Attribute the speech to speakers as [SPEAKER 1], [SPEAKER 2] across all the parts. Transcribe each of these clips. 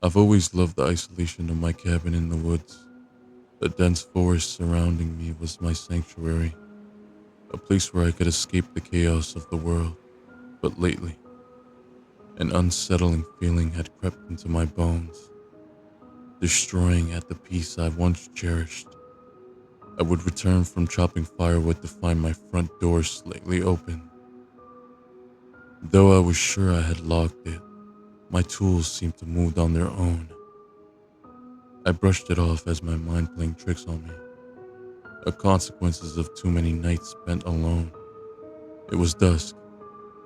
[SPEAKER 1] I've always loved the isolation of my cabin in the woods. The dense forest surrounding me was my sanctuary, a place where I could escape the chaos of the world. But lately, an unsettling feeling had crept into my bones, destroying at the peace I once cherished. I would return from chopping firewood to find my front door slightly open. Though I was sure I had locked it, my tools seemed to move on their own. I brushed it off as my mind playing tricks on me, the consequences of too many nights spent alone. It was dusk,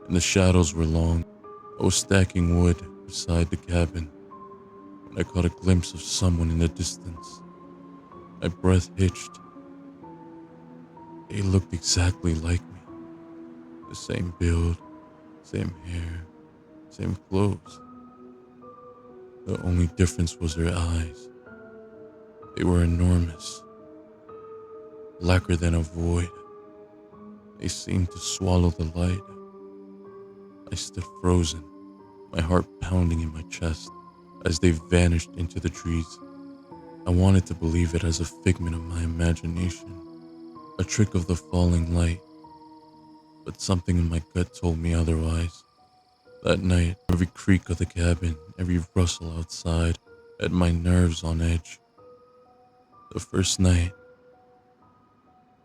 [SPEAKER 1] and the shadows were long. I was stacking wood beside the cabin when I caught a glimpse of someone in the distance. My breath hitched. They looked exactly like me. The same build, same hair, same clothes. The only difference was their eyes. They were enormous, blacker than a void. They seemed to swallow the light. I stood frozen, my heart pounding in my chest as they vanished into the trees. I wanted to believe it as a figment of my imagination, a trick of the falling light, but something in my gut told me otherwise. That night, every creak of the cabin, every rustle outside had my nerves on edge. The first night,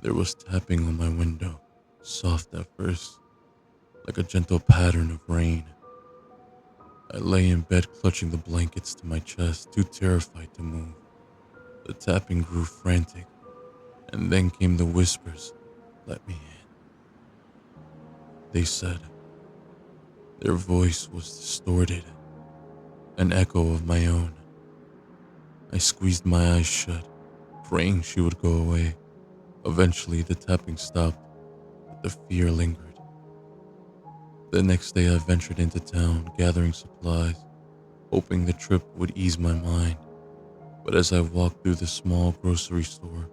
[SPEAKER 1] there was tapping on my window, soft at first, like a gentle pattern of rain. I lay in bed clutching the blankets to my chest, too terrified to move. The tapping grew frantic, and then came the whispers, "Let me in," they said. Their voice was distorted, an echo of my own. I squeezed my eyes shut, praying she would go away. Eventually, the tapping stopped, but the fear lingered. The next day, I ventured into town, gathering supplies, hoping the trip would ease my mind. But as I walked through the small grocery store,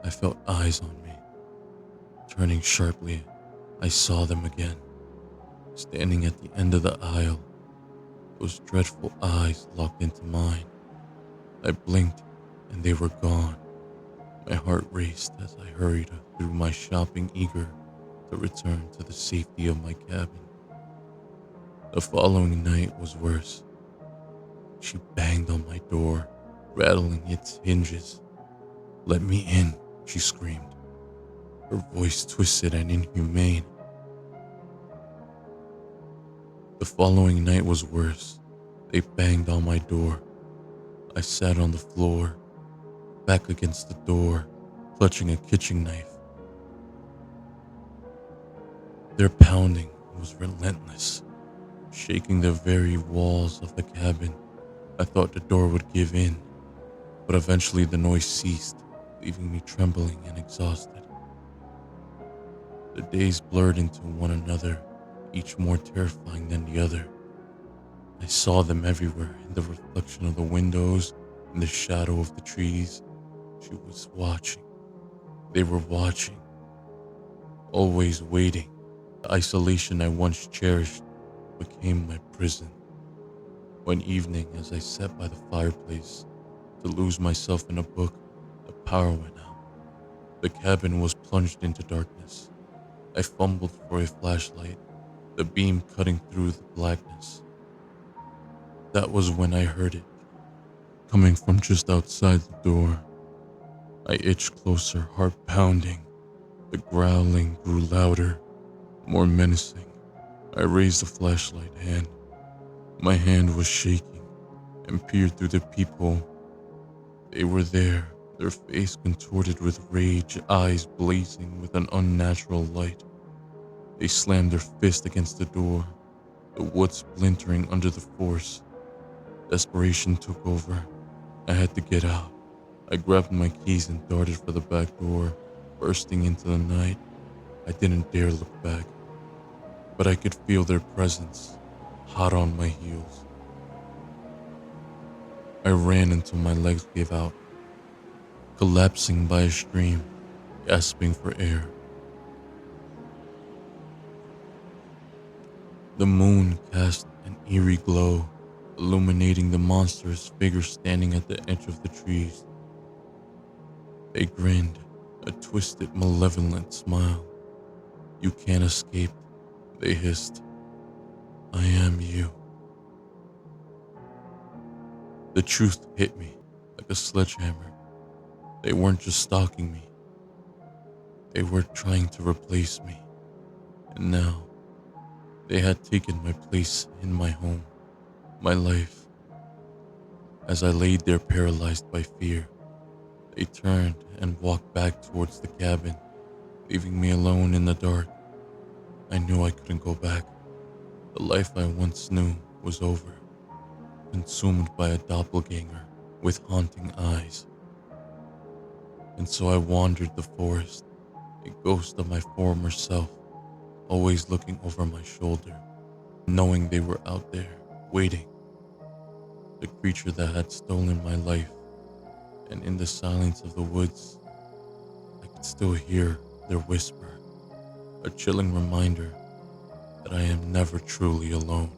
[SPEAKER 1] I felt eyes on me. Turning sharply, I saw them again, standing at the end of the aisle. Those dreadful eyes locked into mine. I blinked, and they were gone. My heart raced as I hurried through my shopping, eager to return to the safety of my cabin. The following night was worse. She banged on my door, rattling its hinges. "Let me in," she screamed, her voice twisted and inhumane. The following night was worse. They banged on my door. I sat on the floor, back against the door, clutching a kitchen knife. Their pounding was relentless, shaking the very walls of the cabin. I thought the door would give in, but eventually the noise ceased, leaving me trembling and exhausted. The days blurred into one another, each more terrifying than the other. I saw them everywhere, in the reflection of the windows, in the shadow of the trees. She was watching. They were watching, always waiting. The isolation I once cherished became my prison. One evening, as I sat by the fireplace to lose myself in a book, the power went out. The cabin was plunged into darkness. I fumbled for a flashlight, the beam cutting through the blackness. That was when I heard it, coming from just outside the door. I itched closer, heart pounding. The growling grew louder, more menacing. I raised the flashlight hand. My hand was shaking and peered through the peephole. They were there, their face contorted with rage, eyes blazing with an unnatural light. They slammed their fist against the door, the wood splintering under the force. Desperation took over. I had to get out. I grabbed my keys and darted for the back door, bursting into the night. I didn't dare look back, but I could feel their presence, hot on my heels. I ran until my legs gave out, collapsing by a stream, gasping for air. The moon cast an eerie glow, illuminating the monstrous figure standing at the edge of the trees. They grinned, a twisted, malevolent smile. "You can't escape," they hissed. "I am you." The truth hit me like a sledgehammer. They weren't just stalking me, they were trying to replace me. And now, they had taken my place in my home, my life. As I laid there paralyzed by fear, they turned and walked back towards the cabin, leaving me alone in the dark. I knew I couldn't go back. The life I once knew was over, consumed by a doppelganger with haunting eyes. And so I wandered the forest, a ghost of my former self, always looking over my shoulder, knowing they were out there, waiting. The creature that had stolen my life, and in the silence of the woods, I could still hear their whisper, a chilling reminder that I am never truly alone.